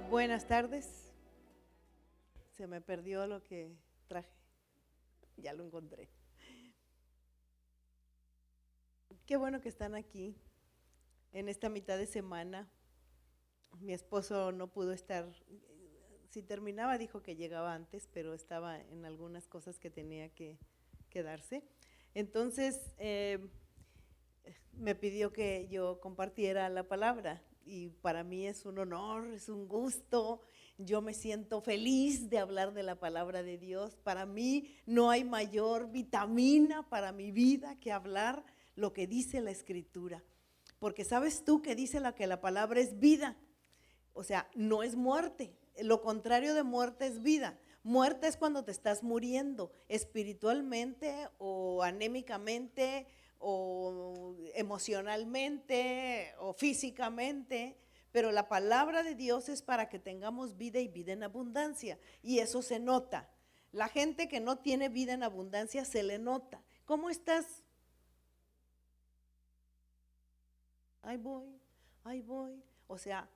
Buenas tardes. Se me perdió lo que traje. Ya lo encontré. Qué bueno que están aquí en esta mitad de semana. Mi esposo no pudo estar. Si terminaba, dijo que llegaba antes, pero estaba en algunas cosas que tenía que quedarse. Entonces, me pidió que yo compartiera la palabra. Y para mí es un honor, es un gusto. Yo me siento feliz de hablar de la palabra de Dios. Para mí no hay mayor vitamina para mi vida que hablar lo que dice la Escritura. Porque sabes tú que dice que la palabra es vida. O sea, no es muerte. Lo contrario de muerte es vida. Muerte es cuando te estás muriendo espiritualmente o anémicamente o emocionalmente o físicamente, pero la palabra de Dios es para que tengamos vida y vida en abundancia, y eso se nota. La gente que no tiene vida en abundancia se le nota. ¿Cómo estás? Ahí voy. O sea,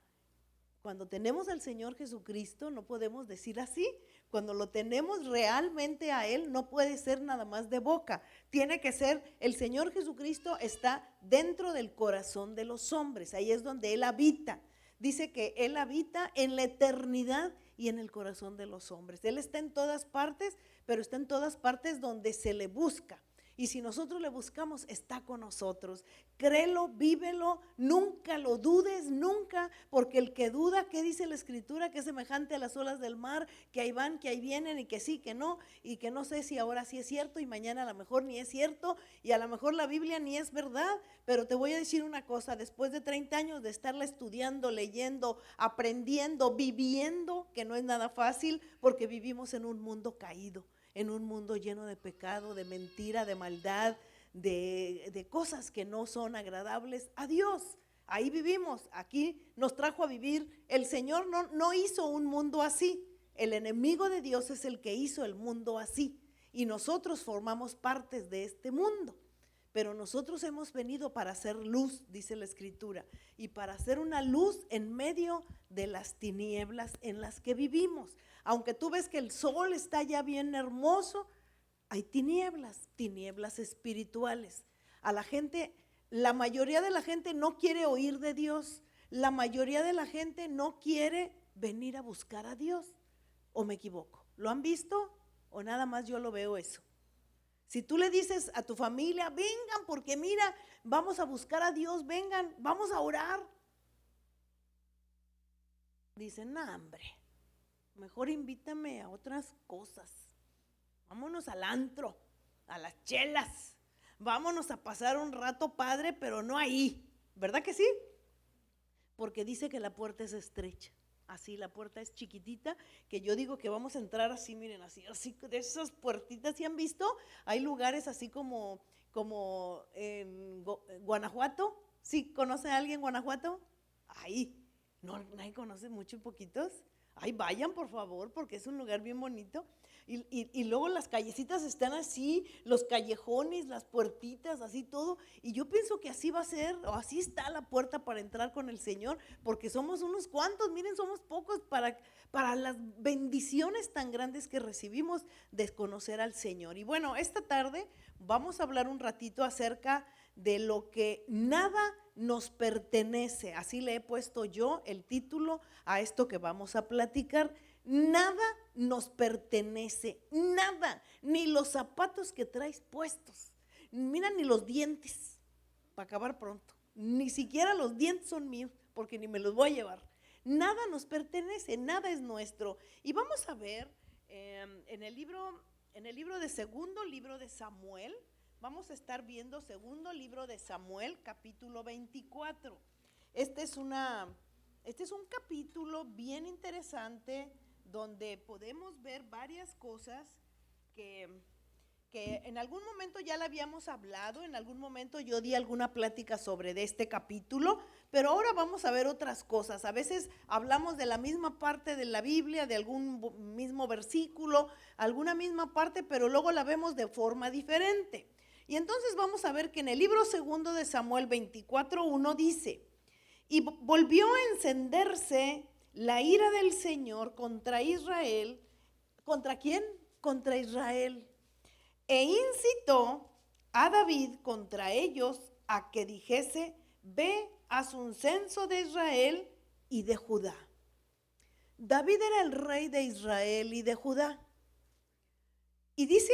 cuando tenemos al Señor Jesucristo no podemos decir así. Cuando lo tenemos realmente a Él no puede ser nada más de boca. Tiene que ser, el Señor Jesucristo está dentro del corazón de los hombres. Ahí es donde Él habita. Dice que Él habita en la eternidad y en el corazón de los hombres. Él está en todas partes, pero está en todas partes donde se le busca. Y si nosotros le buscamos, está con nosotros. Créelo, vívelo, nunca lo dudes, nunca, porque el que duda, ¿qué dice la Escritura? Que es semejante a las olas del mar, que ahí van, que ahí vienen, y que sí, que no, y que no sé si ahora sí es cierto y mañana a lo mejor ni es cierto, y a lo mejor la Biblia ni es verdad. Pero te voy a decir una cosa, después de 30 años de estarla estudiando, leyendo, aprendiendo, viviendo, que no es nada fácil, porque vivimos en un mundo caído, en un mundo lleno de pecado, de mentira, de maldad, de cosas que no son agradables a Dios. Ahí vivimos, aquí nos trajo a vivir. El Señor no hizo un mundo así. El enemigo de Dios es el que hizo el mundo así. Y nosotros formamos partes de este mundo. Pero nosotros hemos venido para hacer luz, dice la Escritura, y para hacer una luz en medio de las tinieblas en las que vivimos. Aunque tú ves que el sol está ya bien hermoso, hay tinieblas espirituales. A la gente, la mayoría de la gente no quiere oír de Dios. La mayoría de la gente no quiere venir a buscar a Dios. ¿O me equivoco? ¿Lo han visto? ¿O nada más yo lo veo eso? Si tú le dices a tu familia, vengan porque mira, vamos a buscar a Dios, vengan, vamos a orar. Dicen, no, hombre, mejor invítame a otras cosas. Vámonos al antro, a las chelas. Vámonos a pasar un rato padre, pero no ahí. ¿Verdad que sí? Porque dice que la puerta es estrecha. Así, la puerta es chiquitita, que yo digo que vamos a entrar así, miren, así de esas puertitas. ¿Sí han visto? Hay lugares así como en Guanajuato. ¿Sí conoce a alguien en Guanajuato? Ahí, no, nadie conoce mucho, poquitos. Ahí vayan, por favor, porque es un lugar bien bonito. Y luego las callecitas están así, los callejones, las puertitas, así todo. Y yo pienso que así va a ser, o así está la puerta para entrar con el Señor, porque somos unos cuantos, miren, somos pocos para las bendiciones tan grandes que recibimos de conocer al Señor. Y bueno, esta tarde vamos a hablar un ratito acerca de lo que nada nos pertenece. Así le he puesto yo el título a esto que vamos a platicar. Nada nos pertenece, nada, ni los zapatos que traes puestos, mira, ni los dientes, para acabar pronto, ni siquiera los dientes son míos, porque ni me los voy a llevar. Nada nos pertenece, nada es nuestro. Y vamos a ver en el libro de segundo libro de Samuel, vamos a estar viendo segundo libro de Samuel, capítulo 24. Este es un capítulo bien interesante, donde podemos ver varias cosas que en algún momento ya la habíamos hablado, en algún momento yo di alguna plática sobre de este capítulo, pero ahora vamos a ver otras cosas. A veces hablamos de la misma parte de la Biblia, de algún mismo versículo, alguna misma parte, pero luego la vemos de forma diferente. Y entonces vamos a ver que en el libro segundo de Samuel 24:1 dice: y volvió a encenderse la ira del Señor contra Israel. ¿Contra quién? Contra Israel. E incitó a David contra ellos a que dijese: ve, haz un censo de Israel y de Judá. David era el rey de Israel y de Judá. Y dice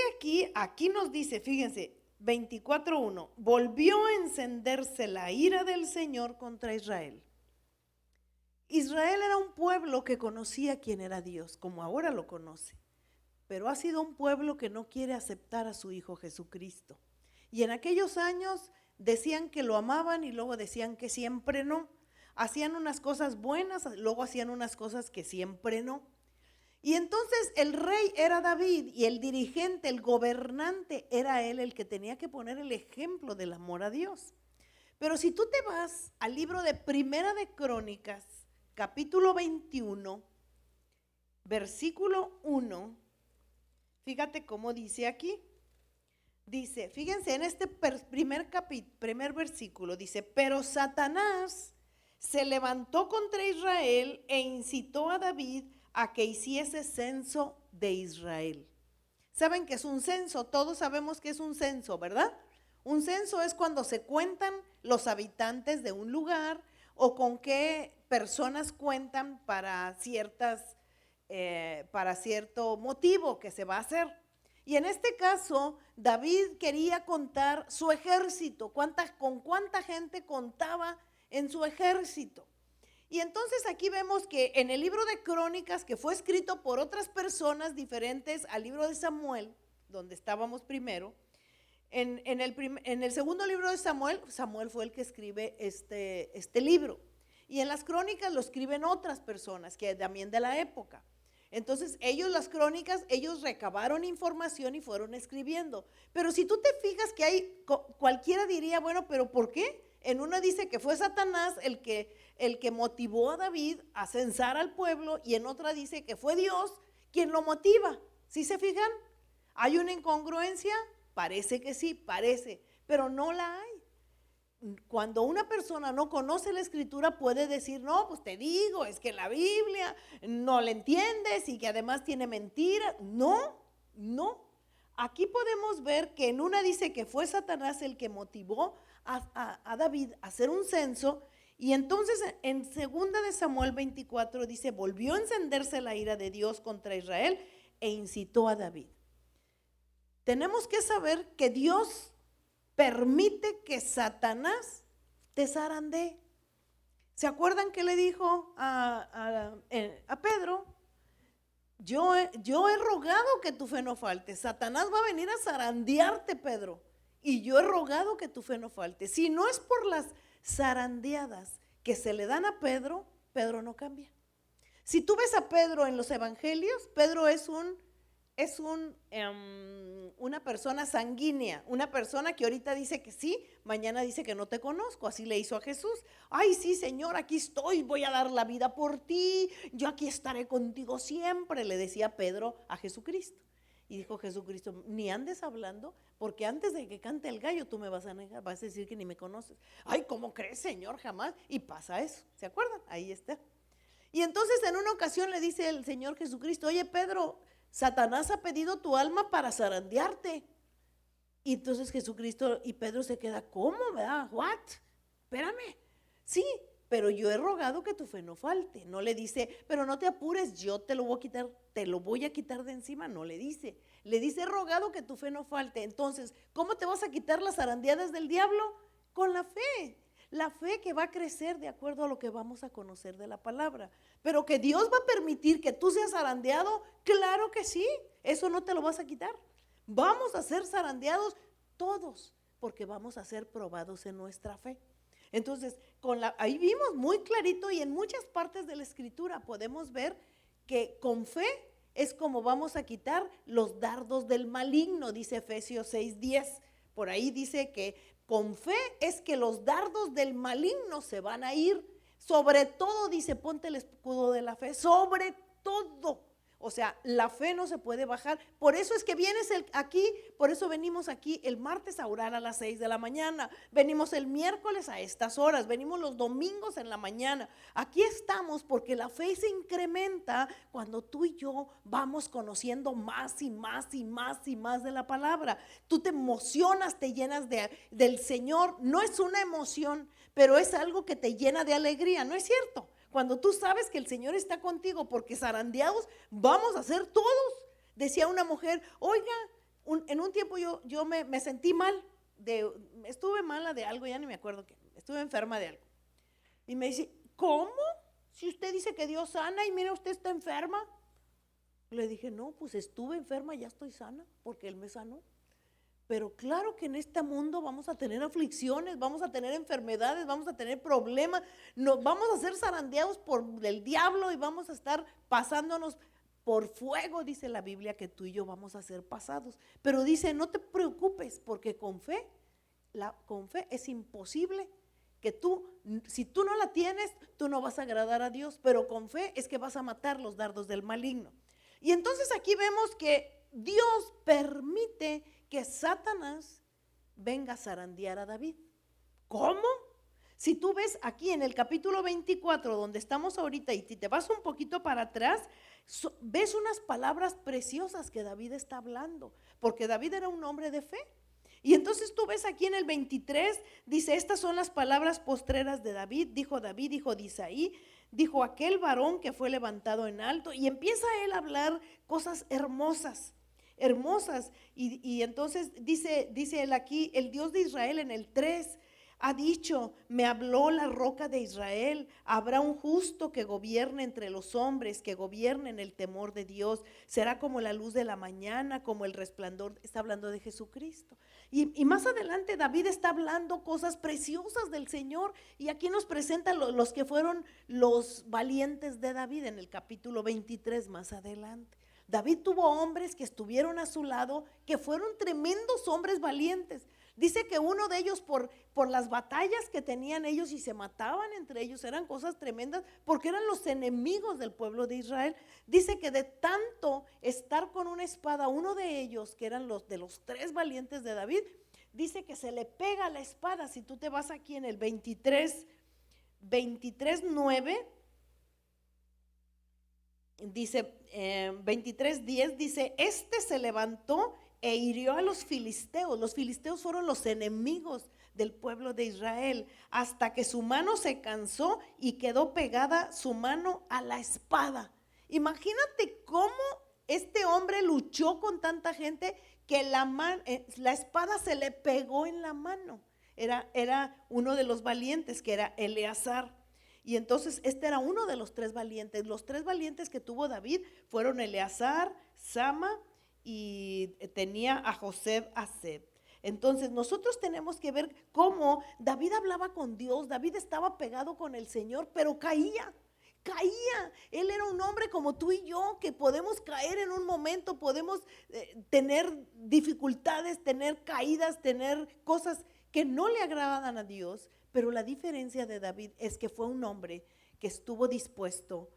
aquí nos dice, fíjense, 24:1, volvió a encenderse la ira del Señor contra Israel. Israel era un pueblo que conocía quién era Dios, como ahora lo conoce, pero ha sido un pueblo que no quiere aceptar a su Hijo Jesucristo. Y en aquellos años decían que lo amaban y luego decían que siempre no. Hacían unas cosas buenas, luego hacían unas cosas que siempre no. Y entonces el rey era David y el dirigente, el gobernante era él, el que tenía que poner el ejemplo del amor a Dios. Pero si tú te vas al libro de Primera de Crónicas, capítulo 21, versículo 1, fíjate cómo dice aquí. Dice, fíjense en este primer versículo, dice: pero Satanás se levantó contra Israel e incitó a David a que hiciese censo de Israel. ¿Saben qué es un censo? Todos sabemos que es un censo, ¿verdad? Un censo es cuando se cuentan los habitantes de un lugar o con qué personas cuentan para cierto motivo que se va a hacer. Y en este caso, David quería contar su ejército, con cuánta gente contaba en su ejército. Y entonces aquí vemos que en el libro de Crónicas, que fue escrito por otras personas diferentes al libro de Samuel, donde estábamos primero, en el segundo libro de Samuel fue el que escribe este libro. Y en las Crónicas lo escriben otras personas, que también de la época. Entonces las crónicas, ellos recabaron información y fueron escribiendo. Pero si tú te fijas que cualquiera diría, bueno, pero ¿por qué? En una dice que fue Satanás el que motivó a David a censar al pueblo, y en otra dice que fue Dios quien lo motiva. ¿Sí se fijan? ¿Hay una incongruencia? Parece que sí, pero no la hay. Cuando una persona no conoce la escritura puede decir, no, pues te digo, es que la Biblia no la entiendes y que además tiene mentiras. No. Aquí podemos ver que en una dice que fue Satanás el que motivó a David a hacer un censo, y entonces en 2 de Samuel 24 dice, volvió a encenderse la ira de Dios contra Israel e incitó a David. Tenemos que saber que Dios permite que Satanás te zarandee. ¿Se acuerdan que le dijo a Pedro? Yo he rogado que tu fe no falte. Satanás va a venir a zarandearte, Pedro, y yo he rogado que tu fe no falte. Si no es por las zarandeadas que se le dan a Pedro, Pedro no cambia. Si tú ves a Pedro en los evangelios, Pedro es una persona sanguínea, una persona que ahorita dice que sí, mañana dice que no te conozco. Así le hizo a Jesús. Ay, sí, Señor, aquí estoy, voy a dar la vida por ti, yo aquí estaré contigo siempre, le decía Pedro a Jesucristo. Y dijo Jesucristo, ni andes hablando, porque antes de que cante el gallo tú me vas a negar, vas a decir que ni me conoces. Ay, ¿cómo crees, Señor? Jamás. Y pasa eso, ¿se acuerdan? Ahí está. Y entonces en una ocasión le dice el Señor Jesucristo, oye, Pedro, Satanás ha pedido tu alma para zarandearte. Y entonces Jesucristo y Pedro se queda, ¿cómo? ¿Verdad? ¿What? Espérame. Sí, pero yo he rogado que tu fe no falte. No le dice, pero no te apures, yo te lo voy a quitar de encima. No le dice. Le dice, he rogado que tu fe no falte. Entonces, ¿cómo te vas a quitar las zarandeadas del diablo? Con la fe. La fe que va a crecer de acuerdo a lo que vamos a conocer de la palabra. Pero que Dios va a permitir que tú seas zarandeado, claro que sí. Eso no te lo vas a quitar. Vamos a ser zarandeados todos, porque vamos a ser probados en nuestra fe. Entonces, ahí vimos muy clarito, y en muchas partes de la escritura podemos ver que con fe es como vamos a quitar los dardos del maligno, dice Efesios 6:10. Por ahí dice que con fe es que los dardos del maligno se van a ir. Sobre todo, dice, ponte el escudo de la fe, sobre todo. O sea, la fe no se puede bajar. Por eso es que vienes aquí, por eso venimos aquí el martes a orar a las 6 de la mañana. Venimos el miércoles a estas horas. Venimos los domingos en la mañana. Aquí estamos porque la fe se incrementa cuando tú y yo vamos conociendo más y más y más y más de la palabra. Tú te emocionas, te llenas del Señor. No es una emoción, pero es algo que te llena de alegría, ¿no es cierto? Cuando tú sabes que el Señor está contigo, porque zarandeados vamos a ser todos. Decía una mujer, oiga, en un tiempo yo me sentí mal, estuve mala de algo, ya ni me acuerdo qué, estuve enferma de algo. Y me dice, ¿cómo? Si usted dice que Dios sana y mira, usted está enferma. Le dije, no, pues estuve enferma, ya estoy sana, porque Él me sanó. Pero claro que en este mundo vamos a tener aflicciones, vamos a tener enfermedades, vamos a tener problemas, vamos a ser zarandeados por el diablo y vamos a estar pasándonos por fuego, dice la Biblia, que tú y yo vamos a ser pasados. Pero dice, no te preocupes, porque con fe es imposible que si tú no la tienes, tú no vas a agradar a Dios, pero con fe es que vas a matar los dardos del maligno. Y entonces aquí vemos que Dios permite que Satanás venga a zarandear a David. ¿Cómo? Si tú ves aquí en el capítulo 24, donde estamos ahorita, y si te vas un poquito para atrás, ves unas palabras preciosas que David está hablando, porque David era un hombre de fe. Y entonces tú ves aquí en el 23, dice, estas son las palabras postreras de David, hijo de Isaí, dijo aquel varón que fue levantado en alto, y empieza él a hablar cosas hermosas. Y entonces dice él aquí, el Dios de Israel en el 3 ha dicho, me habló la roca de Israel, habrá un justo que gobierne entre los hombres, que gobierne en el temor de Dios, será como la luz de la mañana, como el resplandor, está hablando de Jesucristo. Y más adelante David está hablando cosas preciosas del Señor, y aquí nos presenta los que fueron los valientes de David en el capítulo 23 más adelante. David tuvo hombres que estuvieron a su lado, que fueron tremendos hombres valientes. Dice que uno de ellos por las batallas que tenían ellos y se mataban entre ellos, eran cosas tremendas porque eran los enemigos del pueblo de Israel. Dice que de tanto estar con una espada, uno de ellos, que eran los de los 3 valientes de David, dice que se le pega la espada. Si tú te vas aquí en el 23:9, dice 23:10, dice, este se levantó e hirió a los filisteos. Los filisteos fueron los enemigos del pueblo de Israel, hasta que su mano se cansó y quedó pegada su mano a la espada. Imagínate cómo este hombre luchó con tanta gente que la espada se le pegó en la mano. Era uno de los valientes, que era Eleazar. Y entonces este era uno de los 3 valientes. Los 3 valientes que tuvo David fueron Eleazar, Sama, y tenía a José Aseb. Entonces nosotros tenemos que ver cómo David hablaba con Dios. David estaba pegado con el Señor, pero caía. Él era un hombre como tú y yo, que podemos caer en un momento, podemos tener dificultades, tener caídas, tener cosas que no le agradan a Dios. Pero la diferencia de David es que fue un hombre que estuvo dispuesto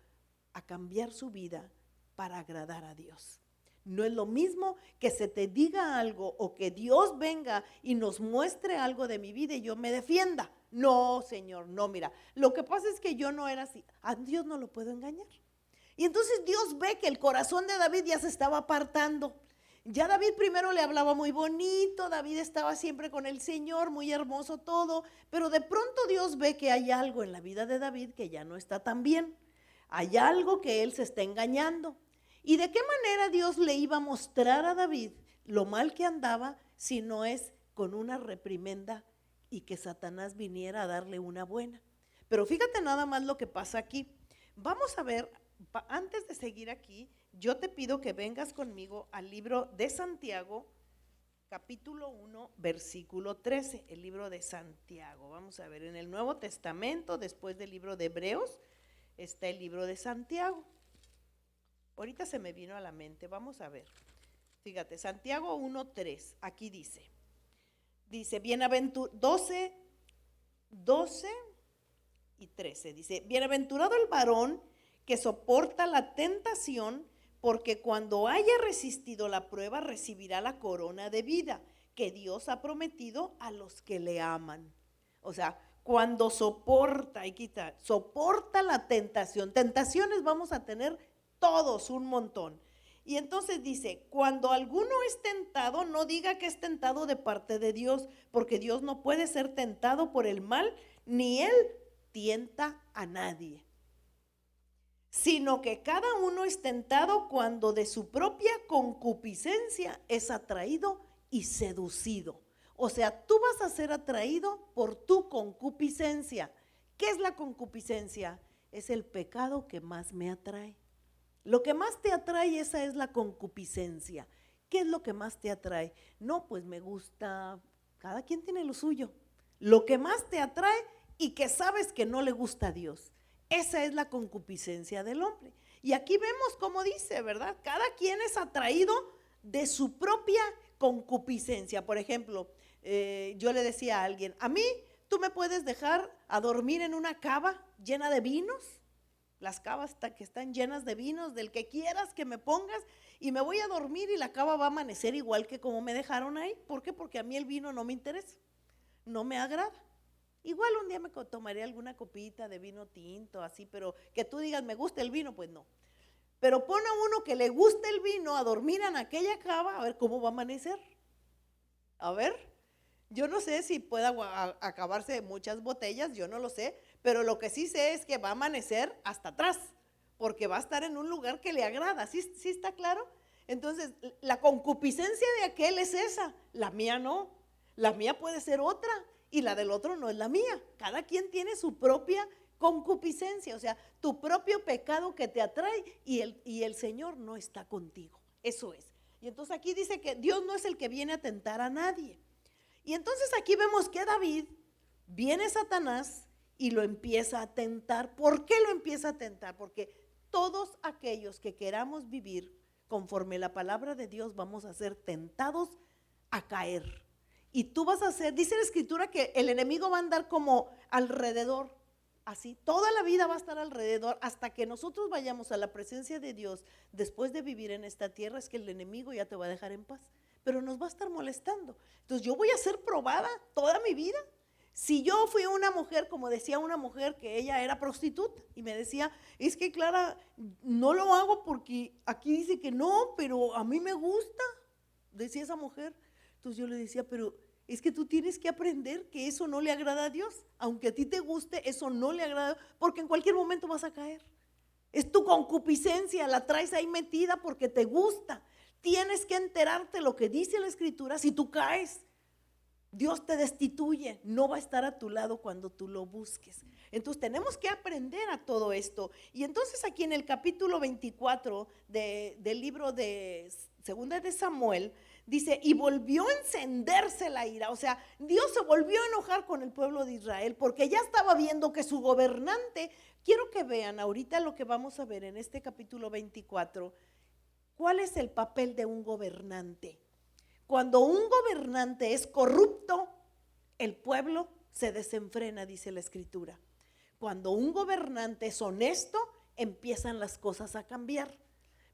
a cambiar su vida para agradar a Dios. No es lo mismo que se te diga algo o que Dios venga y nos muestre algo de mi vida y yo me defienda. No, Señor, no, mira, lo que pasa es que yo no era así. A Dios no lo puedo engañar. Y entonces Dios ve que el corazón de David ya se estaba apartando. Ya David primero le hablaba muy bonito, David estaba siempre con el Señor, muy hermoso todo, pero de pronto Dios ve que hay algo en la vida de David que ya no está tan bien. Hay algo que él se está engañando. ¿Y de qué manera Dios le iba a mostrar a David lo mal que andaba si no es con una reprimenda y que Satanás viniera a darle una buena? Pero fíjate nada más lo que pasa aquí. Vamos a ver, antes de seguir aquí, yo te pido que vengas conmigo al libro de Santiago, capítulo 1, versículo 13, el libro de Santiago. Vamos a ver, en el Nuevo Testamento, después del libro de Hebreos, está el libro de Santiago. Ahorita se me vino a la mente, vamos a ver. Fíjate, Santiago 1:3, aquí dice, bienaventurado, 12 y 13, dice, bienaventurado el varón que soporta la tentación, porque cuando haya resistido la prueba recibirá la corona de vida que Dios ha prometido a los que le aman. O sea, cuando soporta la tentación. Tentaciones vamos a tener todos un montón. Y entonces dice, cuando alguno es tentado, no diga que es tentado de parte de Dios, porque Dios no puede ser tentado por el mal, ni Él tienta a nadie. Sino que cada uno es tentado cuando de su propia concupiscencia es atraído y seducido. O sea, tú vas a ser atraído por tu concupiscencia. ¿Qué es la concupiscencia? Es el pecado que más me atrae. Lo que más te atrae, esa es la concupiscencia. ¿Qué es lo que más te atrae? No, pues me gusta, cada quien tiene lo suyo. Lo que más te atrae y que sabes que no le gusta a Dios. Esa es la concupiscencia del hombre. Y aquí vemos cómo dice, ¿verdad? Cada quien es atraído de su propia concupiscencia. Por ejemplo, yo le decía a alguien, a mí tú me puedes dejar a dormir en una cava llena de vinos, las cavas que están llenas de vinos, del que quieras que me pongas, y me voy a dormir y la cava va a amanecer igual que como me dejaron ahí. ¿Por qué? Porque a mí el vino no me interesa, no me agrada. Igual un día me tomaré alguna copita de vino tinto, así, pero que tú digas, me gusta el vino, pues no. Pero pon a uno que le guste el vino a dormir en aquella cava, a ver cómo va a amanecer. A ver, yo no sé si pueda acabarse muchas botellas, yo no lo sé, pero lo que sí sé es que va a amanecer hasta atrás, porque va a estar en un lugar que le agrada, ¿sí está claro? Entonces, la concupiscencia de aquel es esa, la mía no, la mía puede ser otra. Y la del otro no es la mía. Cada quien tiene su propia concupiscencia, o sea, tu propio pecado que te atrae y el Señor no está contigo. Eso es. Y entonces aquí dice que Dios no es el que viene a tentar a nadie. Y entonces aquí vemos que David, viene Satanás y lo empieza a tentar. ¿Por qué lo empieza a tentar? Porque todos aquellos que queramos vivir conforme la palabra de Dios vamos a ser tentados a caer. Y tú vas a hacer, dice la escritura que el enemigo va a andar como alrededor, así, toda la vida va a estar alrededor hasta que nosotros vayamos a la presencia de Dios después de vivir en esta tierra, es que el enemigo ya te va a dejar en paz, pero nos va a estar molestando. Entonces yo voy a ser probada toda mi vida. Si yo fui una mujer, como decía una mujer que ella era prostituta y me decía, es que Clara, no lo hago porque aquí dice que no, pero a mí me gusta, decía esa mujer. Entonces yo le decía, pero es que tú tienes que aprender que eso no le agrada a Dios. Aunque a ti te guste, eso no le agrada, porque en cualquier momento vas a caer. Es tu concupiscencia, la traes ahí metida porque te gusta. Tienes que enterarte lo que dice la escritura. Si tú caes, Dios te destituye, no va a estar a tu lado cuando tú lo busques. Entonces tenemos que aprender a todo esto. Y entonces aquí en el capítulo 24 del libro de Segunda de Samuel, dice, y volvió a encenderse la ira. O sea, Dios se volvió a enojar con el pueblo de Israel porque ya estaba viendo que su gobernante, quiero que vean ahorita lo que vamos a ver en este capítulo 24, ¿cuál es el papel de un gobernante? Cuando un gobernante es corrupto, el pueblo se desenfrena, dice la escritura. Cuando un gobernante es honesto, empiezan las cosas a cambiar.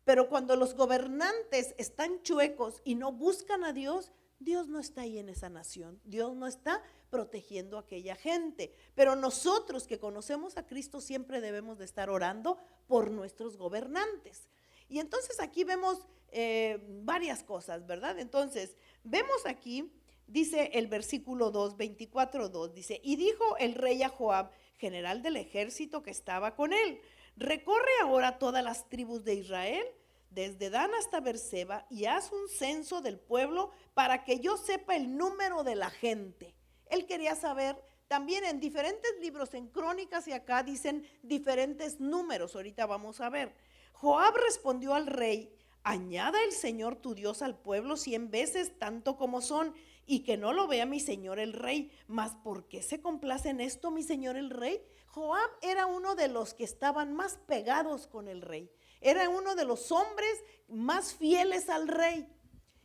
Pero cuando los gobernantes están chuecos y no buscan a Dios, Dios no está ahí en esa nación. Dios no está protegiendo a aquella gente. Pero nosotros que conocemos a Cristo siempre debemos de estar orando por nuestros gobernantes. Y entonces aquí vemos varias cosas, ¿verdad? Entonces, vemos aquí, dice el versículo 2, 24:2, dice, y dijo el rey a Joab, general del ejército que estaba con él, recorre ahora todas las tribus de Israel, desde Dan hasta Beerseba, y haz un censo del pueblo para que yo sepa el número de la gente. Él quería saber, también en diferentes libros, en Crónicas y acá dicen diferentes números, ahorita vamos a ver. Joab respondió al rey, añada el Señor tu Dios al pueblo 100 veces tanto como son, y que no lo vea mi señor el rey. Mas ¿por qué se complace en esto mi señor el rey? Joab era uno de los que estaban más pegados con el rey. Era uno de los hombres más fieles al rey,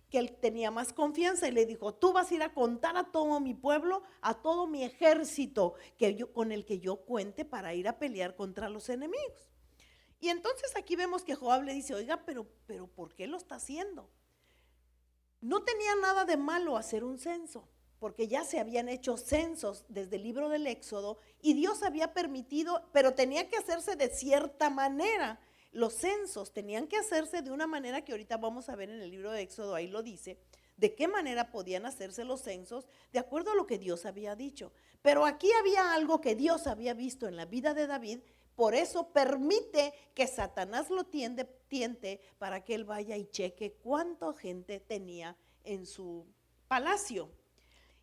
que él tenía más confianza, y le dijo, tú vas a ir a contar a todo mi pueblo, a todo mi ejército con el que yo cuente para ir a pelear contra los enemigos. Y entonces aquí vemos que Joab le dice, oiga, pero ¿por qué lo está haciendo? No tenía nada de malo hacer un censo, porque ya se habían hecho censos desde el libro del Éxodo y Dios había permitido, pero tenía que hacerse de cierta manera. Los censos tenían que hacerse de una manera que ahorita vamos a ver en el libro de Éxodo, ahí lo dice, de qué manera podían hacerse los censos de acuerdo a lo que Dios había dicho. Pero aquí había algo que Dios había visto en la vida de David, por eso permite que Satanás lo tiente para que él vaya y cheque cuánta gente tenía en su palacio.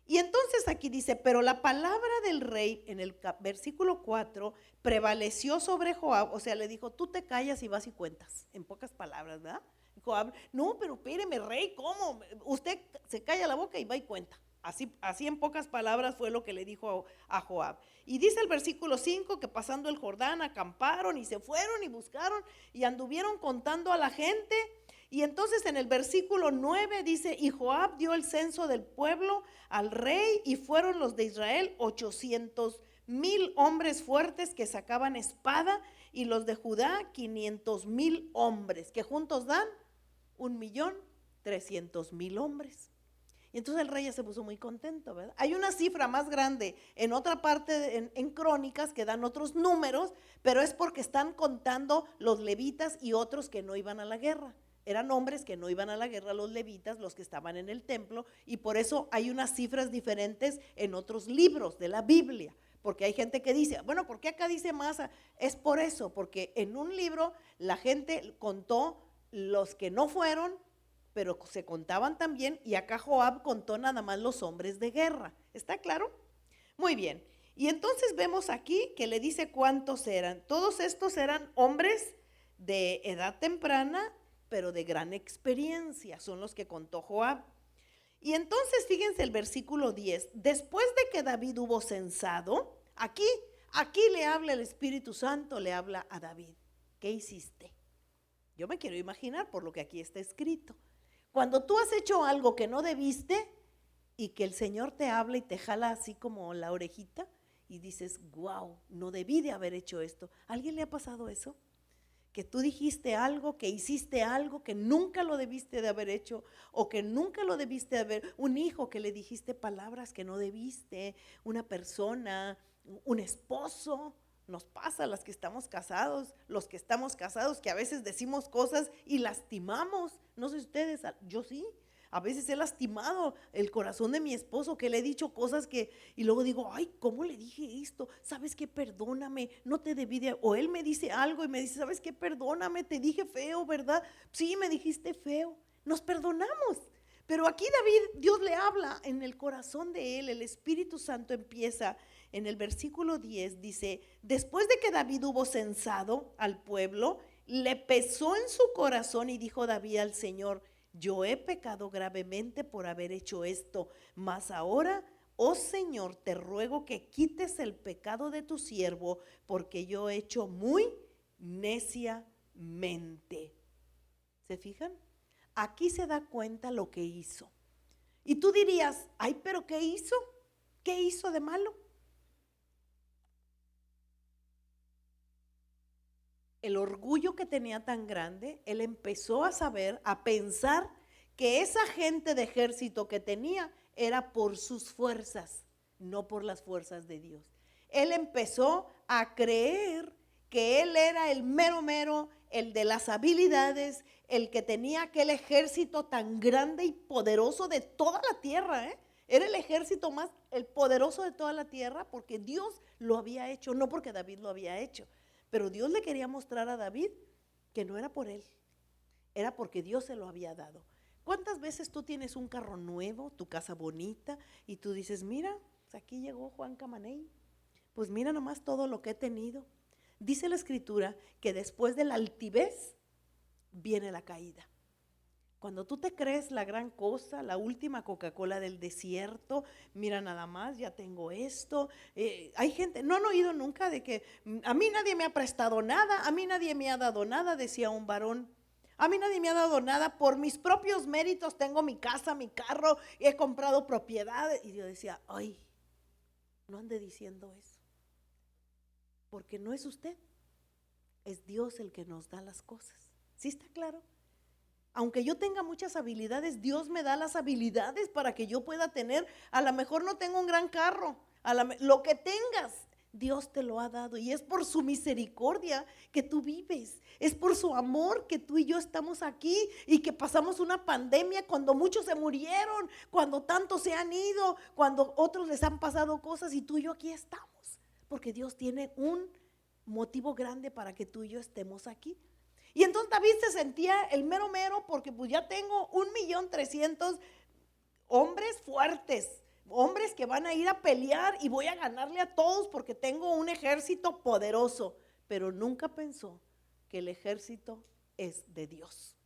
Y entonces aquí dice, pero la palabra del rey en el versículo 4 prevaleció sobre Joab, o sea, le dijo, tú te callas y vas y cuentas, en pocas palabras, ¿verdad? Joab, no, pero espéreme, rey, ¿cómo? Usted se calla la boca y va y cuenta. Así en pocas palabras fue lo que le dijo a Joab. Y dice el versículo 5 que pasando el Jordán acamparon y se fueron y buscaron y anduvieron contando a la gente. Y entonces en el versículo 9 dice, y Joab dio el censo del pueblo al rey y fueron los de Israel 800,000 hombres fuertes que sacaban espada y los de Judá 500,000 hombres que juntos dan 1,300,000 hombres. Y entonces el rey ya se puso muy contento, ¿verdad? Hay una cifra más grande en otra parte, en Crónicas, que dan otros números, pero es porque están contando los levitas y otros que no iban a la guerra. Eran hombres que no iban a la guerra, los levitas, los que estaban en el templo, y por eso hay unas cifras diferentes en otros libros de la Biblia. Porque hay gente que dice, bueno, ¿por qué acá dice más? Es por eso, porque en un libro la gente contó los que no fueron, pero se contaban también, y acá Joab contó nada más los hombres de guerra. ¿Está claro? Muy bien. Y entonces vemos aquí que le dice cuántos eran. Todos estos eran hombres de edad temprana, pero de gran experiencia. Son los que contó Joab. Y entonces fíjense el versículo 10. Después de que David hubo censado, aquí le habla el Espíritu Santo, le habla a David. ¿Qué hiciste? Yo me quiero imaginar por lo que aquí está escrito. Cuando tú has hecho algo que no debiste y que el Señor te habla y te jala así como la orejita y dices, wow, no debí de haber hecho esto. ¿A alguien le ha pasado eso? Que tú dijiste algo, que hiciste algo que nunca lo debiste de haber hecho o que nunca lo debiste de haber, un hijo que le dijiste palabras que no debiste, una persona, un esposo. Nos pasa a las que estamos casados, los que estamos casados, que a veces decimos cosas y lastimamos. No sé ustedes, yo sí. A veces he lastimado el corazón de mi esposo, que le he dicho cosas que, y luego digo, ay, ¿cómo le dije esto? ¿Sabes qué? Perdóname, no te debí de, o él me dice algo y me dice, ¿sabes qué? Perdóname, te dije feo, ¿verdad? Sí, me dijiste feo. Nos perdonamos. Pero aquí David, Dios le habla en el corazón de él, el Espíritu Santo empieza en el versículo 10, dice, después de que David hubo censado al pueblo, le pesó en su corazón y dijo David al Señor, yo he pecado gravemente por haber hecho esto, mas ahora, oh Señor, te ruego que quites el pecado de tu siervo, porque yo he hecho muy neciamente. ¿Se fijan? Aquí se da cuenta lo que hizo. Y tú dirías, ay, pero ¿qué hizo? ¿Qué hizo de malo? El orgullo que tenía tan grande, él empezó a saber, a pensar que esa gente de ejército que tenía era por sus fuerzas, no por las fuerzas de Dios. Él empezó a creer que él era el mero mero, el de las habilidades, el que tenía aquel ejército tan grande y poderoso de toda la tierra, ¿eh? Era el ejército más, el poderoso de toda la tierra, porque Dios lo había hecho, no porque David lo había hecho. Pero Dios le quería mostrar a David que no era por él, era porque Dios se lo había dado. ¿Cuántas veces tú tienes un carro nuevo, tu casa bonita, y tú dices, mira, aquí llegó Juan Camaney, pues mira nomás todo lo que he tenido? Dice la Escritura que después de la altivez viene la caída. Cuando tú te crees la gran cosa, la última Coca-Cola del desierto, mira nada más, ya tengo esto. Hay gente, no han oído nunca de que a mí nadie me ha prestado nada, a mí nadie me ha dado nada, decía un varón. A mí nadie me ha dado nada, por mis propios méritos tengo mi casa, mi carro, he comprado propiedades. Y yo decía, ay, no ande diciendo eso, porque no es usted. es Dios el que nos da las cosas. ¿Sí está claro? Aunque yo tenga muchas habilidades, Dios me da las habilidades para que yo pueda tener. A lo mejor no tengo un gran carro, lo que tengas, Dios te lo ha dado, y es por su misericordia que tú vives, es por su amor que tú y yo estamos aquí y que pasamos una pandemia cuando muchos se murieron, cuando tantos se han ido, cuando otros les han pasado cosas, y tú y yo aquí estamos, porque Dios tiene un motivo grande para que tú y yo estemos aquí. Y entonces David se sentía el mero mero, porque pues ya tengo 1,300,000 hombres fuertes, hombres que van a ir a pelear y voy a ganarle a todos porque tengo un ejército poderoso. Pero nunca pensó que el ejército es de Dios.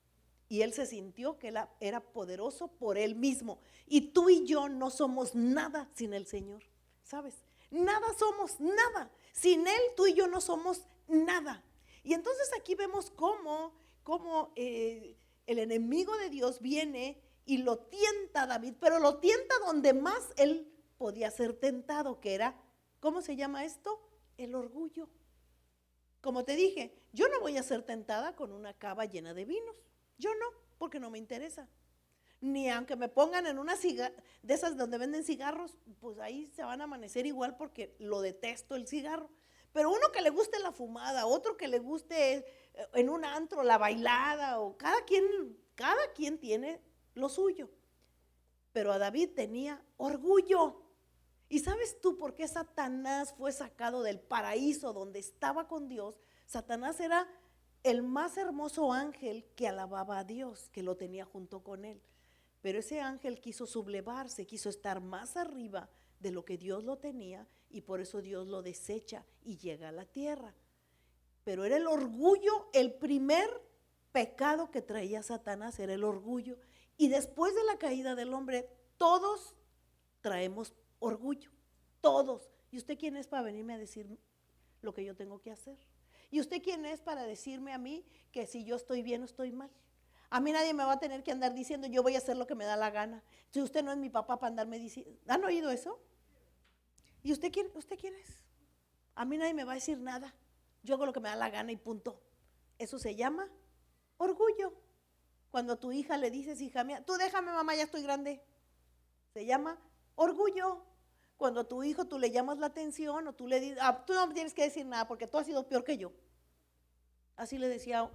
Y él se sintió que era poderoso por él mismo. Y tú y yo no somos nada sin el Señor, ¿sabes? Nada somos, nada. Sin Él tú y yo no somos nada. Y entonces aquí vemos cómo el enemigo de Dios viene y lo tienta a David, pero lo tienta donde más él podía ser tentado, que era, ¿cómo se llama esto? El orgullo. Como te dije, yo no voy a ser tentada con una cava llena de vinos. Yo no, porque no me interesa. Ni aunque me pongan en una de esas donde venden cigarros, pues ahí se van a amanecer igual, porque lo detesto el cigarro. Pero uno que le guste la fumada, otro que le guste en un antro la bailada, o cada quien tiene lo suyo. Pero a David tenía orgullo. ¿Y sabes tú por qué Satanás fue sacado del paraíso donde estaba con Dios? Satanás era el más hermoso ángel que alababa a Dios, que lo tenía junto con él. Pero ese ángel quiso sublevarse, quiso estar más arriba de lo que Dios lo tenía, y por eso Dios lo desecha y llega a la tierra. Pero era el orgullo, el primer pecado que traía Satanás era el orgullo. Y después de la caída del hombre, todos traemos orgullo, todos. ¿Y usted quién es para venirme a decir lo que yo tengo que hacer? ¿Y usted quién es para decirme a mí que si yo estoy bien o estoy mal? A mí nadie me va a tener que andar diciendo yo voy a hacer lo que me da la gana. Si usted no es mi papá para andarme diciendo, ¿han oído eso? ¿Y usted quién es? A mí nadie me va a decir nada. Yo hago lo que me da la gana y punto. Eso se llama orgullo. Cuando a tu hija le dices, hija mía, tú déjame mamá, ya estoy grande, se llama orgullo. Cuando a tu hijo tú le llamas la atención, o tú le dices, tú no me tienes que decir nada porque tú has sido peor que yo. Así le decía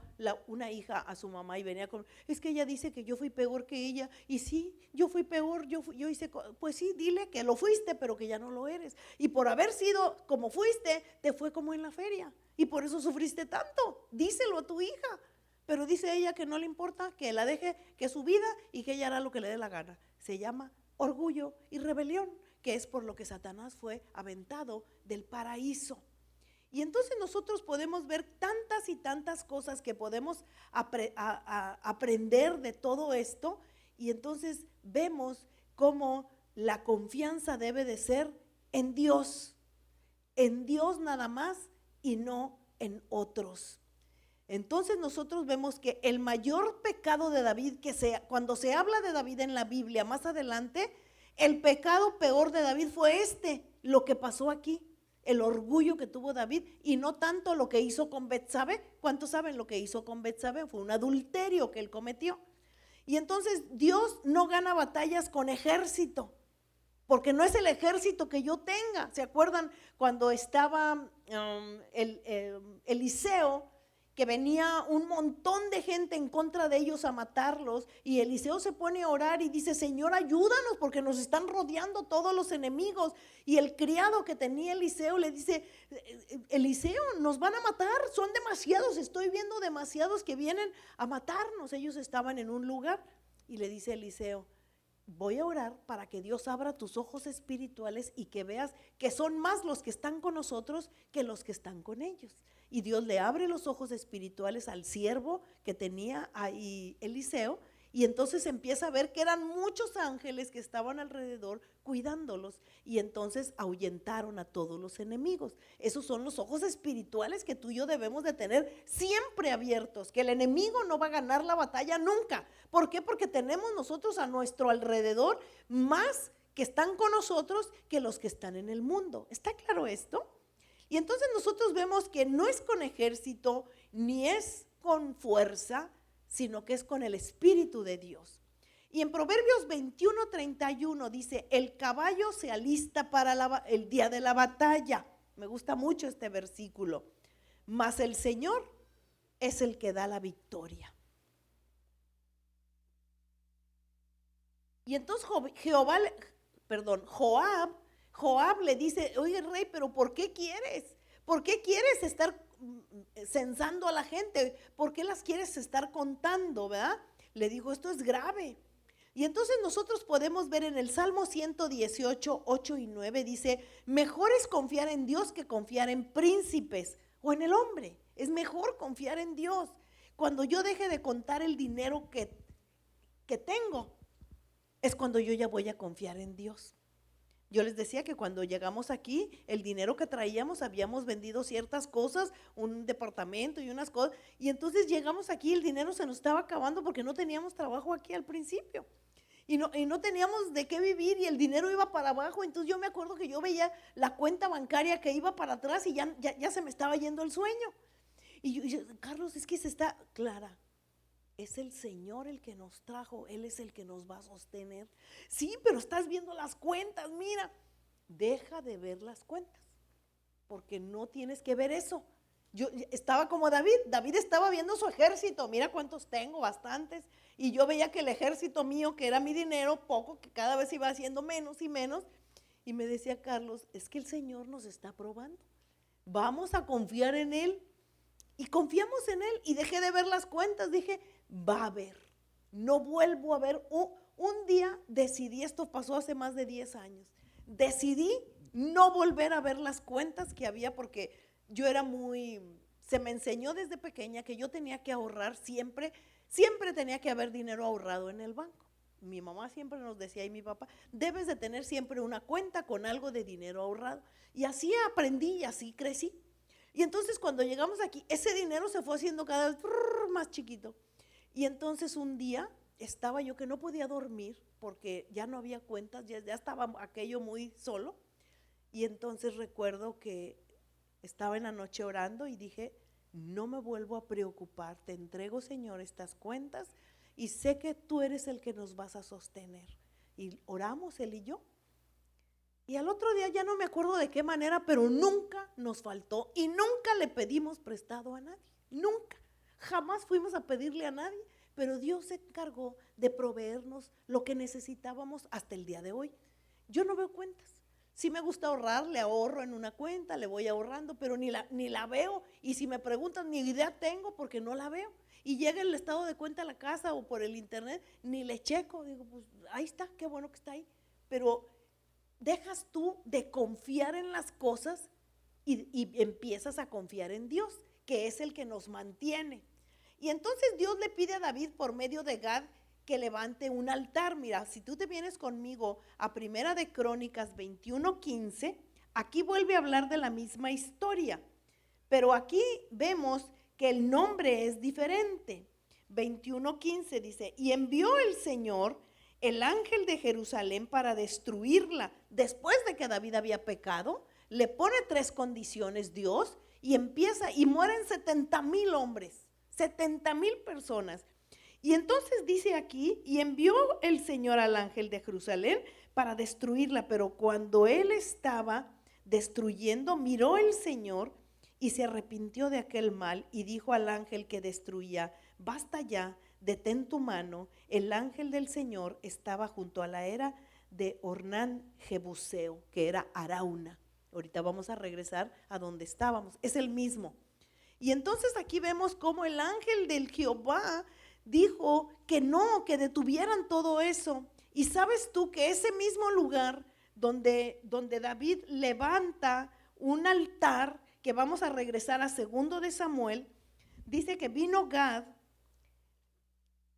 una hija a su mamá, y venía con, es que ella dice que yo fui peor que ella. Y sí, yo fui peor, yo hice, pues sí, dile que lo fuiste, pero que ya no lo eres. Y por haber sido como fuiste, te fue como en la feria, y por eso sufriste tanto. Díselo a tu hija. Pero dice ella que no le importa, que la deje, que su vida, y que ella hará lo que le dé la gana. Se llama orgullo y rebelión, que es por lo que Satanás fue aventado del paraíso. Y entonces nosotros podemos ver tantas y tantas cosas que podemos aprender de todo esto, y entonces vemos cómo la confianza debe de ser en Dios nada más, y no en otros. Entonces nosotros vemos que el mayor pecado de David, cuando se habla de David en la Biblia más adelante, el pecado peor de David fue lo que pasó aquí. El orgullo que tuvo David, y no tanto lo que hizo con Betsabé. ¿Cuántos saben lo que hizo con Betsabé? Fue un adulterio que él cometió. Y entonces Dios no gana batallas con ejército, porque no es el ejército que yo tenga. ¿Se acuerdan cuando estaba Eliseo, que venía un montón de gente en contra de ellos a matarlos, y Eliseo se pone a orar y dice, Señor, ayúdanos porque nos están rodeando todos los enemigos? Y el criado que tenía Eliseo le dice, Eliseo, nos van a matar, son demasiados, estoy viendo demasiados que vienen a matarnos. Ellos estaban en un lugar, y le dice Eliseo, voy a orar para que Dios abra tus ojos espirituales y que veas que son más los que están con nosotros que los que están con ellos. Y Dios le abre los ojos espirituales al siervo que tenía ahí Eliseo, y entonces empieza a ver que eran muchos ángeles que estaban alrededor cuidándolos, y entonces ahuyentaron a todos los enemigos. Esos son los ojos espirituales que tú y yo debemos de tener siempre abiertos, que el enemigo no va a ganar la batalla nunca. ¿Por qué? Porque tenemos nosotros a nuestro alrededor más que están con nosotros que los que están en el mundo. ¿Está claro esto? Y entonces nosotros vemos que no es con ejército, ni es con fuerza, sino que es con el Espíritu de Dios. Y en Proverbios 21:31 dice, el caballo se alista para el día de la batalla. Me gusta mucho este versículo. Mas el Señor es el que da la victoria. Y entonces Joab le dice, oye rey, pero ¿por qué quieres? ¿Por qué quieres estar censando a la gente? ¿Por qué las quieres estar contando, verdad? Le digo, esto es grave. Y entonces nosotros podemos ver en el Salmo 118, 8 y 9, dice, mejor es confiar en Dios que confiar en príncipes o en el hombre. Es mejor confiar en Dios. Cuando yo deje de contar el dinero que tengo, es cuando yo ya voy a confiar en Dios. Yo les decía que cuando llegamos aquí, el dinero que traíamos, habíamos vendido ciertas cosas, un departamento y unas cosas, y entonces llegamos aquí, el dinero se nos estaba acabando porque no teníamos trabajo aquí al principio. Y no teníamos de qué vivir y el dinero iba para abajo. Entonces yo me acuerdo que yo veía la cuenta bancaria que iba para atrás y ya se me estaba yendo el sueño. Y yo, Carlos, es que se está, Clara, es el Señor el que nos trajo, Él es el que nos va a sostener. Sí, pero estás viendo las cuentas, mira, deja de ver las cuentas, porque no tienes que ver eso. Yo estaba como David estaba viendo su ejército, mira cuántos tengo, bastantes, y yo veía que el ejército mío, que era mi dinero, poco, que cada vez iba haciendo menos y menos, y me decía Carlos, es que el Señor nos está probando, vamos a confiar en Él, y confiamos en Él, y dejé de ver las cuentas, dije, va a haber, no vuelvo a ver, un día decidí, esto pasó hace más de 10 años, decidí no volver a ver las cuentas que había, porque yo era se me enseñó desde pequeña que yo tenía que ahorrar siempre tenía que haber dinero ahorrado en el banco. Mi mamá siempre nos decía y mi papá, debes de tener siempre una cuenta con algo de dinero ahorrado. Y así aprendí y así crecí. Y entonces cuando llegamos aquí, ese dinero se fue haciendo cada vez más chiquito. Y entonces un día estaba yo que no podía dormir porque ya no había cuentas, ya estaba aquello muy solo. Y entonces recuerdo que estaba en la noche orando y dije, no me vuelvo a preocupar, te entrego, Señor, estas cuentas y sé que tú eres el que nos vas a sostener. Y oramos él y yo. Y al otro día ya no me acuerdo de qué manera, pero nunca nos faltó y nunca le pedimos prestado a nadie, nunca. Jamás fuimos a pedirle a nadie, pero Dios se encargó de proveernos lo que necesitábamos hasta el día de hoy. Yo no veo cuentas. Si me gusta ahorrar, le ahorro en una cuenta, le voy ahorrando, pero ni la veo. Y si me preguntan, ni idea tengo porque no la veo. Y llega el estado de cuenta a la casa o por el internet, ni le checo. Digo, pues ahí está, qué bueno que está ahí. Pero dejas tú de confiar en las cosas y empiezas a confiar en Dios, que es el que nos mantiene. Y entonces Dios le pide a David por medio de Gad que levante un altar. Mira, si tú te vienes conmigo a Primera de Crónicas 21:15, aquí vuelve a hablar de la misma historia, pero aquí vemos que el nombre es diferente. 21:15 dice, y envió el Señor el ángel de Jerusalén para destruirla. Después de que David había pecado, le pone 3 condiciones Dios y empieza, y mueren 70,000 hombres, 70,000 personas. Y entonces dice aquí, y envió el Señor al ángel de Jerusalén para destruirla, pero cuando él estaba destruyendo, miró el Señor y se arrepintió de aquel mal y dijo al ángel que destruía, basta ya, detén tu mano. El ángel del Señor estaba junto a la era de Ornán Jebuseo, que era Arauna. Ahorita vamos a regresar a donde estábamos, es el mismo. Y entonces aquí vemos cómo el ángel del Jehová dijo que no, que detuvieran todo eso. Y sabes tú que ese mismo lugar donde David levanta un altar, que vamos a regresar a 2 de Samuel, dice que vino Gad,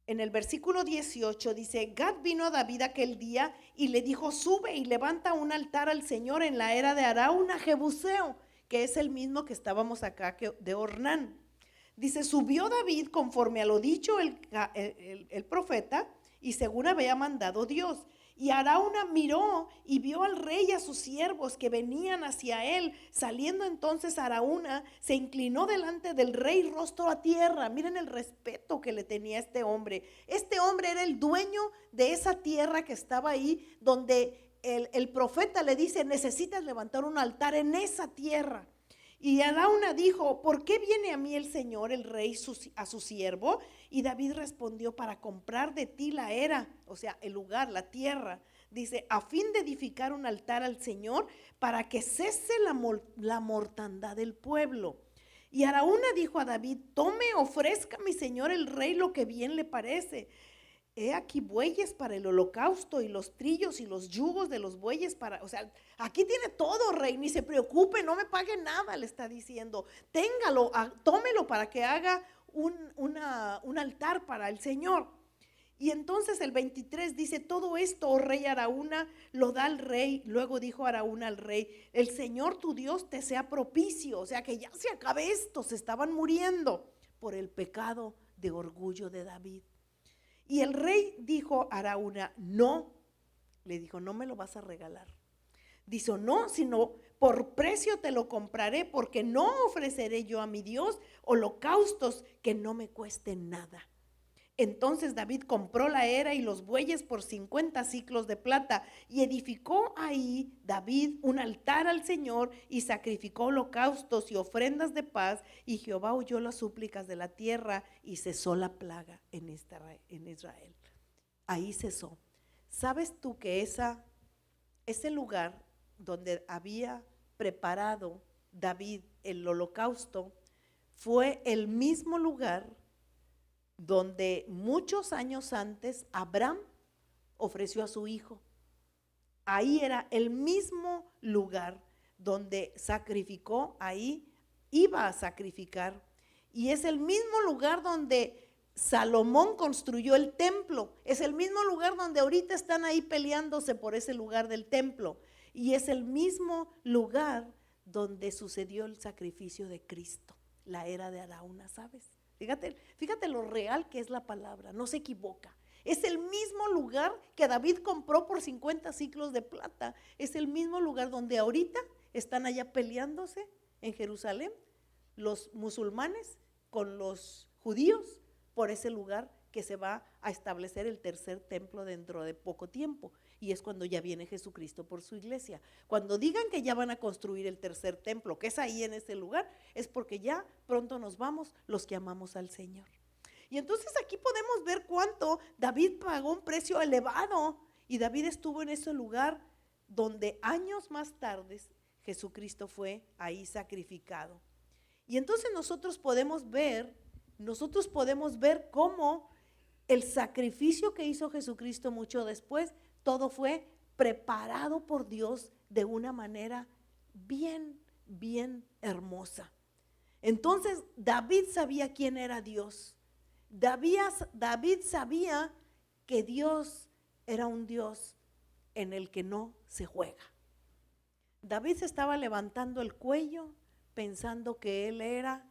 en el versículo 18 dice, Gad vino a David aquel día y le dijo, sube y levanta un altar al Señor en la era de Arauna Jebuseo, que es el mismo que estábamos acá de Ornán. Dice, subió David conforme a lo dicho el profeta y según había mandado Dios. Y Arauna miró y vio al rey y a sus siervos que venían hacia él. Saliendo entonces Arauna, se inclinó delante del rey rostro a tierra. Miren el respeto que le tenía este hombre. Este hombre era el dueño de esa tierra que estaba ahí, donde el profeta le dice: necesitas levantar un altar en esa tierra. Y Arauna dijo: ¿por qué viene a mí el Señor, el rey, a su siervo? Y David respondió: para comprar de ti la era, o sea, el lugar, la tierra. Dice: a fin de edificar un altar al Señor, para que cese la mortandad del pueblo. Y Arauna dijo a David: tome, ofrezca a mi señor el rey lo que bien le parece. He aquí bueyes para el holocausto, y los trillos y los yugos de los bueyes para, o sea, aquí tiene todo, rey, ni se preocupe, no me pague nada, le está diciendo. Téngalo, tómelo para que haga un altar para el Señor. Y entonces el 23 dice: todo esto, oh rey Arauna, lo da al rey. Luego dijo Arauna al rey: el Señor tu Dios te sea propicio. O sea, que ya se acabe esto, se estaban muriendo por el pecado de orgullo de David. Y el rey dijo a Arauna: no, le dijo, no me lo vas a regalar. Dice: no, sino por precio te lo compraré, porque no ofreceré yo a mi Dios holocaustos que no me cuesten nada. Entonces David compró la era y los bueyes por 50 siclos de plata, y edificó ahí David un altar al Señor, y sacrificó holocaustos y ofrendas de paz, y Jehová oyó las súplicas de la tierra, y cesó la plaga en Israel. Ahí cesó. ¿Sabes tú que ese lugar donde había preparado David el holocausto fue el mismo lugar donde muchos años antes Abraham ofreció a su hijo? Ahí era el mismo lugar donde sacrificó, ahí iba a sacrificar. Y es el mismo lugar donde Salomón construyó el templo. Es el mismo lugar donde ahorita están ahí peleándose por ese lugar del templo. Y es el mismo lugar donde sucedió el sacrificio de Cristo, la era de Arauna, ¿sabes? Fíjate lo real que es la palabra, no se equivoca. Es el mismo lugar que David compró por 50 siclos de plata. Es el mismo lugar donde ahorita están allá peleándose en Jerusalén los musulmanes con los judíos por ese lugar que se va a establecer el tercer templo dentro de poco tiempo. Y es cuando ya viene Jesucristo por su iglesia. Cuando digan que ya van a construir el tercer templo, que es ahí en ese lugar, es porque ya pronto nos vamos los que amamos al Señor. Y entonces aquí podemos ver cuánto David pagó un precio elevado. Y David estuvo en ese lugar donde años más tarde Jesucristo fue ahí sacrificado. Y entonces nosotros podemos ver cómo el sacrificio que hizo Jesucristo mucho después, todo fue preparado por Dios de una manera bien, bien hermosa. Entonces David sabía quién era Dios. David sabía que Dios era un Dios en el que no se juega. David se estaba levantando el cuello pensando que él era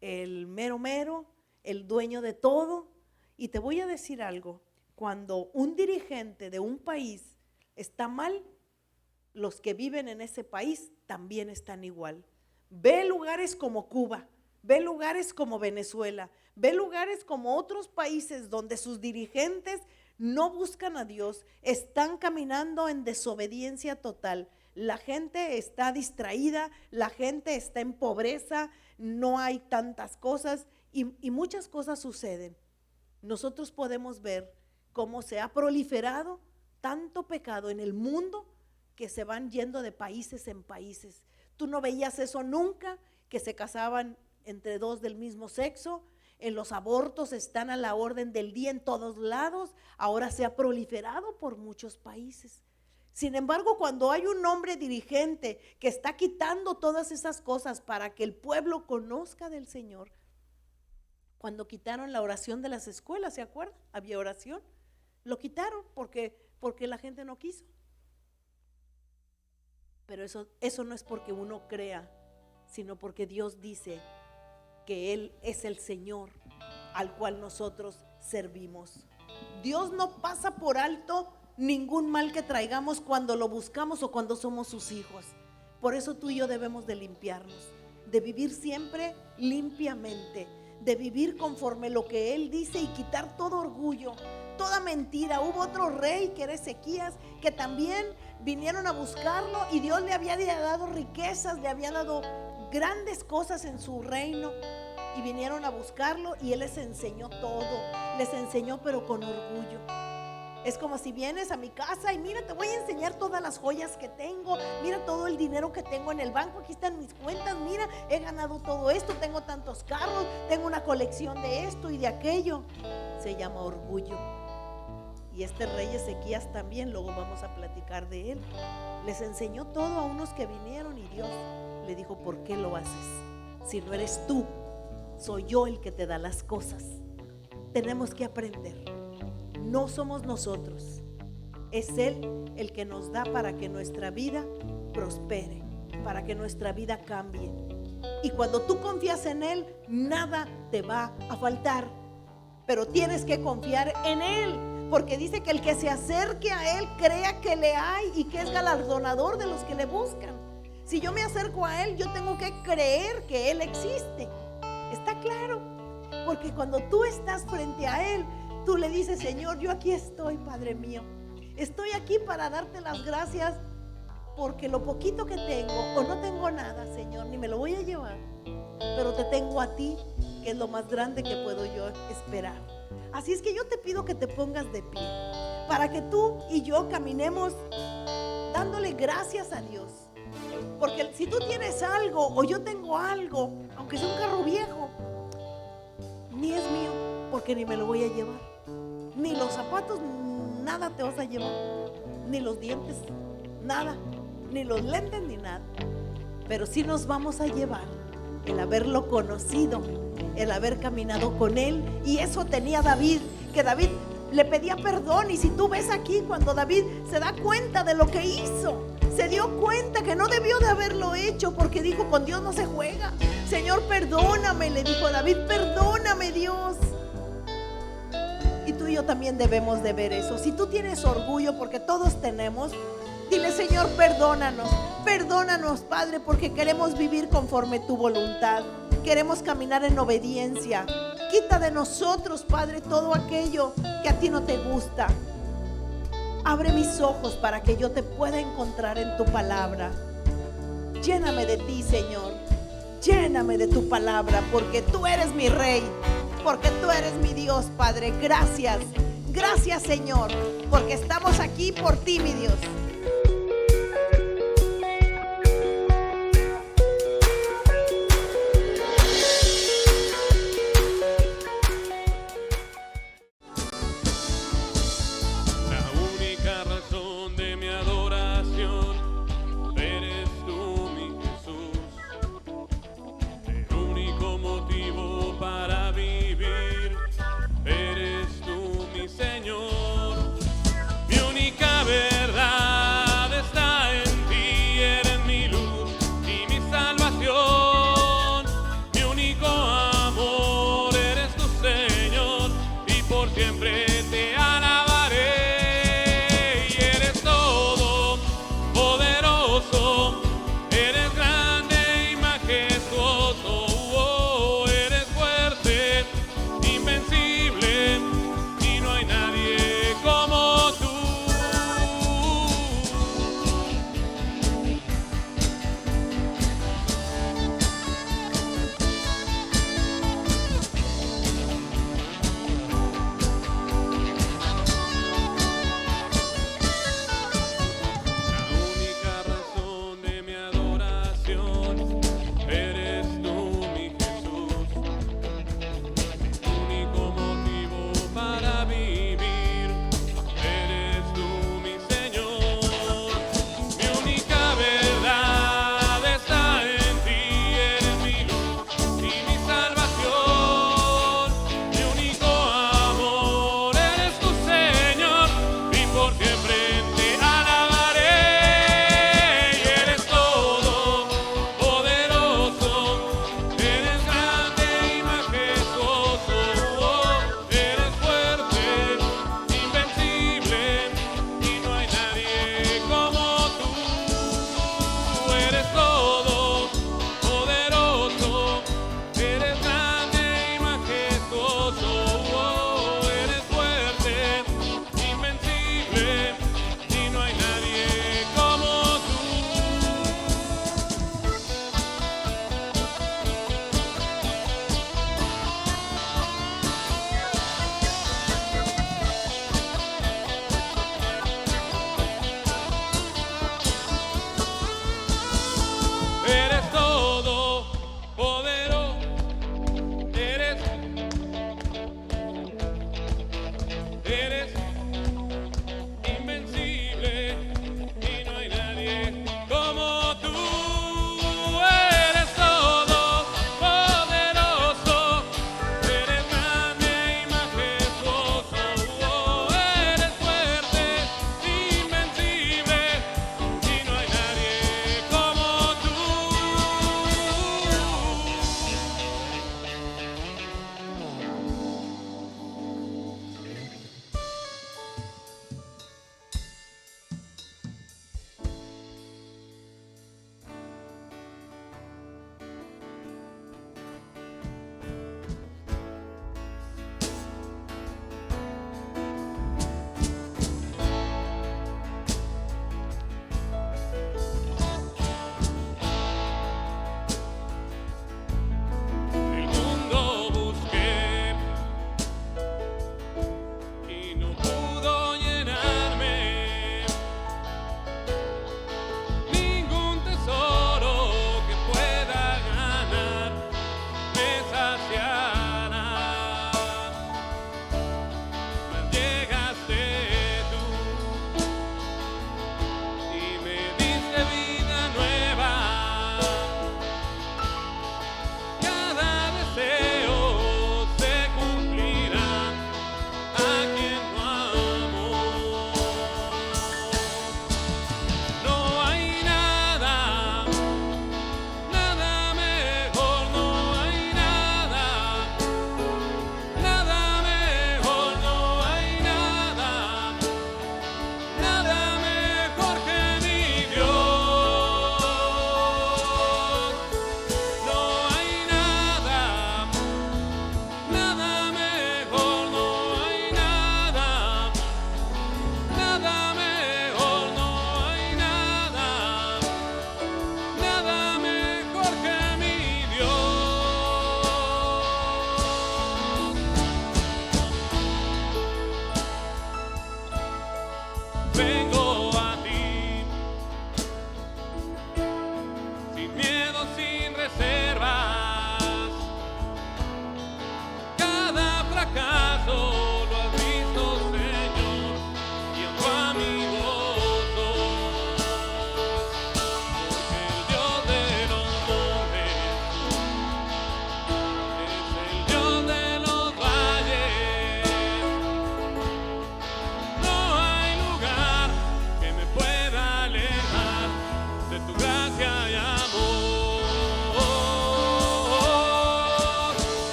el mero mero, el dueño de todo. Y te voy a decir algo: cuando un dirigente de un país está mal, los que viven en ese país también están igual. Ve lugares como Cuba, ve lugares como Venezuela, ve lugares como otros países donde sus dirigentes no buscan a Dios, están caminando en desobediencia total. La gente está distraída, la gente está en pobreza, no hay tantas cosas y muchas cosas suceden. Nosotros podemos ver cómo se ha proliferado tanto pecado en el mundo que se van yendo de países en países. Tú no veías eso nunca, que se casaban entre dos del mismo sexo. En los abortos están a la orden del día en todos lados. Ahora se ha proliferado por muchos países. Sin embargo, cuando hay un hombre dirigente que está quitando todas esas cosas para que el pueblo conozca del Señor, cuando quitaron la oración de las escuelas, ¿se acuerdan? Había oración, lo quitaron porque la gente no quiso. Pero eso no es porque uno crea, sino porque Dios dice que Él es el Señor al cual nosotros servimos. Dios no pasa por alto ningún mal que traigamos cuando lo buscamos o cuando somos sus hijos. Por eso tú y yo debemos de limpiarnos, de vivir siempre limpiamente, de vivir conforme lo que Él dice y quitar todo orgullo, toda mentira. Hubo otro rey que era Ezequías, que también vinieron a buscarlo y Dios le había dado riquezas, le había dado grandes cosas en su reino, y vinieron a buscarlo y Él les enseñó todo, les enseñó pero con orgullo. Es como si vienes a mi casa y mira, te voy a enseñar todas las joyas que tengo, mira todo el dinero que tengo en el banco, aquí están mis cuentas, mira, he ganado todo esto, tengo tantos carros, tengo una colección de esto y de aquello. Se llama orgullo. Y este rey Ezequías también, luego vamos a platicar de él, les enseñó todo a unos que vinieron y Dios le dijo: ¿por qué lo haces? Si no eres tú, soy yo el que te da las cosas. Tenemos que aprender. No somos nosotros, es Él el que nos da para que nuestra vida prospere, para que nuestra vida cambie. Y cuando tú confías en Él, nada te va a faltar. Pero tienes que confiar en Él, porque dice que el que se acerque a Él crea que le hay y que es galardonador de los que le buscan. Si yo me acerco a Él, yo tengo que creer que Él existe. ¿Está claro? Porque cuando tú estás frente a Él, tú le dices: Señor, yo aquí estoy, Padre mío. Estoy aquí para darte las gracias, porque lo poquito que tengo, o no tengo nada, Señor, ni me lo voy a llevar, pero te tengo a ti, que es lo más grande que puedo yo esperar. Así es que yo te pido que te pongas de pie, para que tú y yo caminemos dándole gracias a Dios. Porque si tú tienes algo o yo tengo algo, aunque sea un carro viejo, ni es mío, porque ni me lo voy a llevar. Ni los zapatos, nada te vas a llevar. Ni los dientes, nada. Ni los lentes, ni nada. Pero sí nos vamos a llevar el haberlo conocido, el haber caminado con Él. Y eso tenía David, que David le pedía perdón. Y si tú ves aquí, cuando David se da cuenta de lo que hizo, se dio cuenta que no debió de haberlo hecho, porque dijo: con Dios no se juega. Señor, perdóname, le dijo David, perdóname, Dios. Y tú y yo también debemos de ver eso. Si tú tienes orgullo, porque todos tenemos, dile: Señor, perdónanos, perdónanos, Padre, porque queremos vivir conforme tu voluntad, queremos caminar en obediencia. Quita de nosotros, Padre, todo aquello que a ti no te gusta. Abre mis ojos para que yo te pueda encontrar en tu palabra. Lléname de ti, Señor. Lléname de tu palabra, porque tú eres mi Rey, porque tú eres mi Dios, Padre. Gracias, gracias, Señor, porque estamos aquí por ti, mi Dios. Mi única verdad.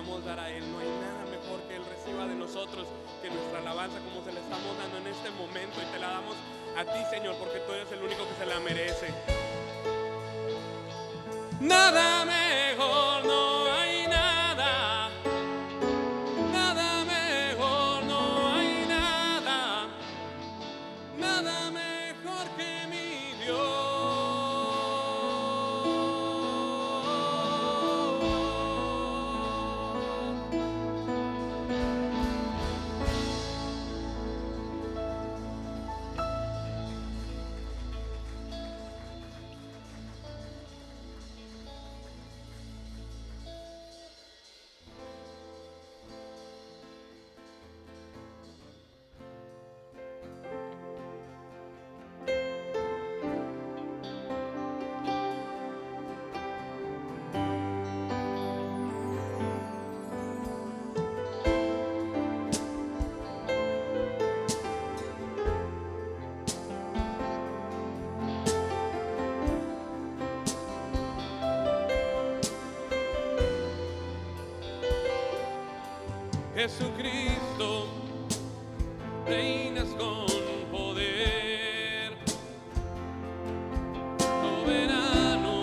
podamos dar a Él. No hay nada mejor que Él reciba de nosotros que nuestra alabanza, como se la estamos dando en este momento, y te la damos a ti, Señor, porque tú eres el único que se la merece. Nada mejor, no hay nada. Nada mejor, no hay nada. Nada mejor que mi Dios. Jesucristo, reinas con poder, soberano,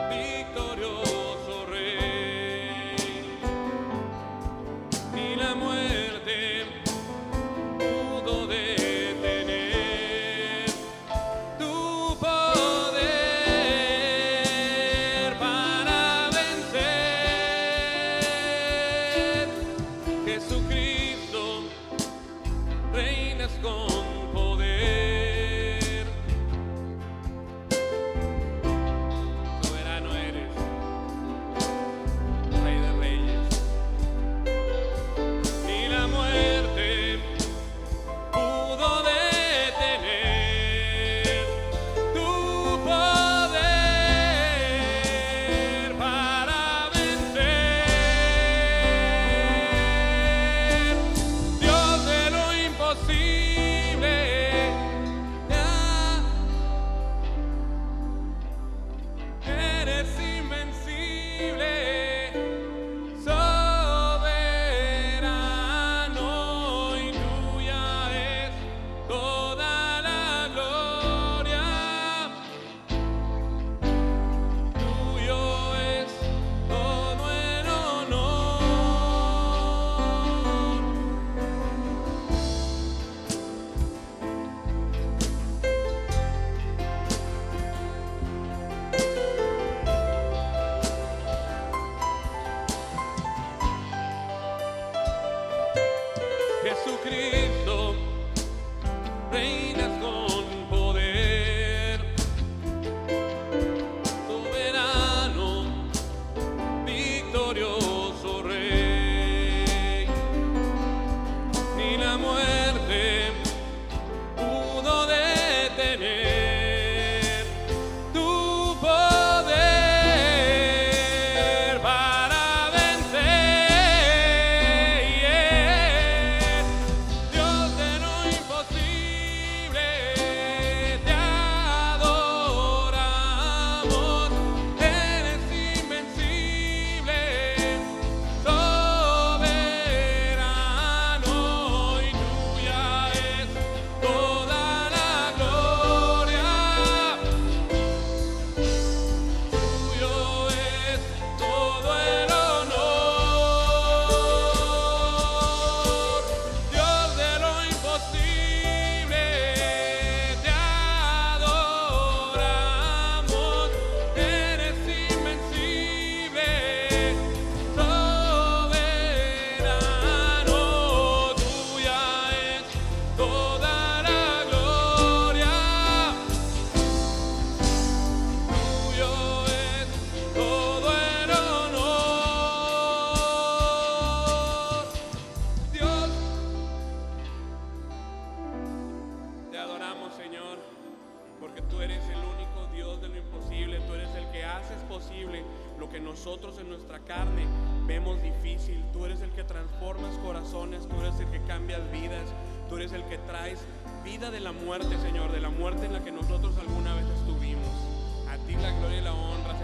victorioso Rey. Ni la muerte pudo detener tu poder para vencer. Jesucristo, reinas con poder, soberano eres, Rey de reyes. Ni la muerte pudo detener tu poder para vencer. Dios de lo imposible, eres invencible, soberano, y tuya es toda la gloria. Tuyo es todo el honor. Jesucristo, reinas con poder, soberano, victorioso Rey. Ni la muerte pudo detener tu poder para vencer. Dios de lo imposible, te adoramos. Eres invencible, soberano, y tuya es toda la gloria. Tuyo es todo el honor. Dios de lo imposible, te adoramos. Eres invencible, soberano. Tuya es toda la gloria. Tuyo es todo el honor. Dios, te adoramos, Señor, porque tú eres el único Dios de lo imposible. Tú eres el que haces posible lo que nosotros en nuestra carne vemos difícil. Tú eres el que transformas corazones, tú eres el que cambias vidas, tú eres el que traes vida de la muerte, Señor, de la muerte en la que nosotros alguna vez estuvimos. A ti la gloria y la honra,